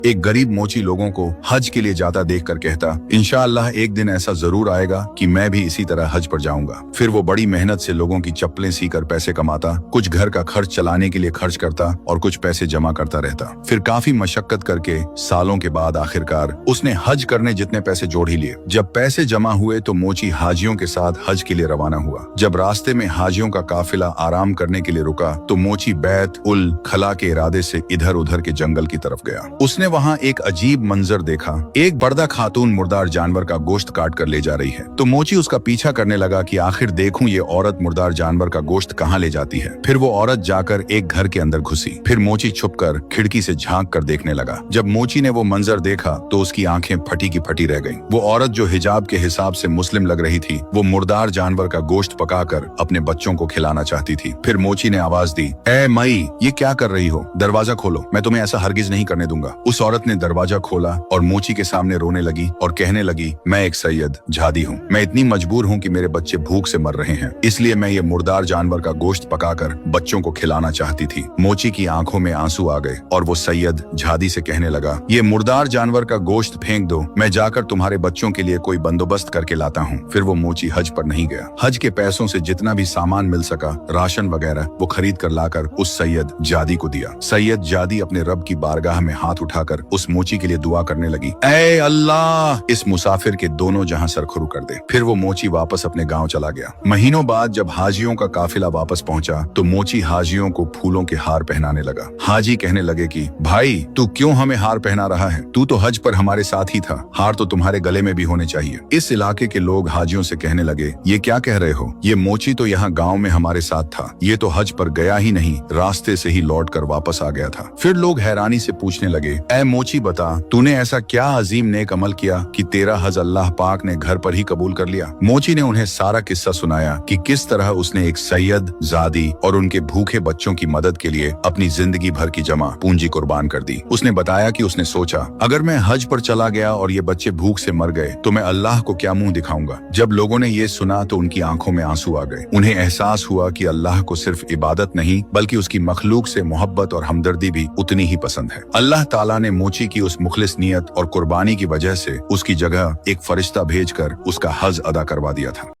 एक गरीब मोची लोगों को हज के लिए जाता देखकर कहता, इंशाअल्लाह एक दिन ऐसा जरूर आएगा कि मैं भी इसी तरह हज पर जाऊंगा। फिर वो बड़ी मेहनत से लोगों की चप्पलें सीकर पैसे कमाता, कुछ घर का खर्च चलाने के लिए खर्च करता और कुछ पैसे जमा करता रहता। फिर काफी मशक्कत करके सालों के बाद आखिरकार उसने हज करने जितने पैसे जोड़ ही लिए। जब पैसे जमा हुए तो मोची हाजियों के साथ हज के लिए रवाना हुआ। जब रास्ते में हाजियों का काफिला आराम करने के लिए रुका तो मोची बैत उल खला के इरादे से इधर उधर के जंगल की तरफ गया। उसने वहाँ एक अजीब मंजर देखा। एक बर्दा खातून मुर्दार जानवर का गोश्त काट कर ले जा रही है। तो मोची उसका पीछा करने लगा कि आखिर देखूं ये औरत मुर्दार जानवर का गोश्त कहाँ ले जाती है। फिर वो औरत जाकर एक घर के अंदर घुसी। फिर मोची छुपकर खिड़की से झांक कर देखने लगा। जब मोची ने वो मंजर देखा तो उसकी आंखें फटी की फटी रह गईं। वो औरत जो हिजाब के हिसाब से मुस्लिम लग रही थी, वो मुर्दार जानवर का गोश्त पकाकर अपने बच्चों को खिलाना चाहती थी। फिर मोची ने आवाज दी, ए मई, ये क्या कर रही हो? दरवाजा खोलो, मैं तुम्हें ऐसा हरगिज नहीं करने दूंगा। उस औरत ने दरवाजा खोला और मोची के सामने रोने लगी और कहने लगी, मैं एक सैयद झादी हूँ। मैं इतनी मजबूर हूँ कि मेरे बच्चे भूख से मर रहे हैं, इसलिए मैं ये मुर्दार जानवर का गोश्त पकाकर बच्चों को खिलाना चाहती थी। मोची की आंखों में आंसू आ गए और वो सैयद झादी से कहने लगा, ये मुर्दार जानवर का गोश्त फेंक दो, मैं जाकर तुम्हारे बच्चों के लिए कोई बंदोबस्त करके लाता हूँ। फिर वो मोची हज पर नहीं गया। हज के पैसों से जितना भी सामान मिल सका, राशन वगैरह, वो खरीद कर लाकर उस सैयद जादी को दिया। सैयद जादी अपने रब की बारगाह में हाथ उठाकर उस मोची के लिए दुआ करने लगी, ऐ अल्लाह, इस मुसाफिर के दोनों जहां सरखुरु कर दे। फिर वो मोची वापस अपने गांव चला गया। महीनों बाद जब हाजियों का काफिला वापस पहुंचा तो मोची हाजियों को फूलों के हार पहनाने लगा। हाजी कहने लगे कि भाई, तू क्यों हमें हार पहना रहा है? तू तो हज पर हमारे साथ ही था, हार तो तुम्हारे गले में भी होने चाहिए। इस इलाके के लोग हाजियों से कहने लगे, ये क्या कह रहे हो? ये मोची तो यहाँ गाँव में हमारे साथ था, ये तो हज पर गया ही नहीं, रास्ते से ही लौट कर वापस आ गया था। फिर लोग हैरानी से पूछने लगे, ऐ मोची बता, तूने ऐसा क्या अजीम नेक अमल किया कि तेरा हज अल्लाह पाक ने घर पर ही कबूल कर लिया? मोची ने उन्हें सारा किस्सा सुनाया कि किस तरह उसने एक सैयद जादी और उनके भूखे बच्चों की मदद के लिए अपनी जिंदगी भर की जमा पूंजी कुर्बान कर दी। उसने बताया कि उसने सोचा, अगर मैं हज पर चला गया और ये बच्चे भूख से मर गए तो मैं अल्लाह को क्या मुंह दिखाऊंगा। जब लोगों ने ये सुना तो उनकी आंखों में आंसू आ गए। उन्हें एहसास हुआ कि अल्लाह को सिर्फ इबादत नहीं बल्कि उसकी मखलूक से मोहब्बत और हमदर्दी भी उतनी ही पसंद है। अल्लाह ताला ने मोची की उस मुखलिस नियत और कुर्बानी की वजह से उसकी जगह एक फरिश्ता भेजकर उसका हज अदा करवा दिया था।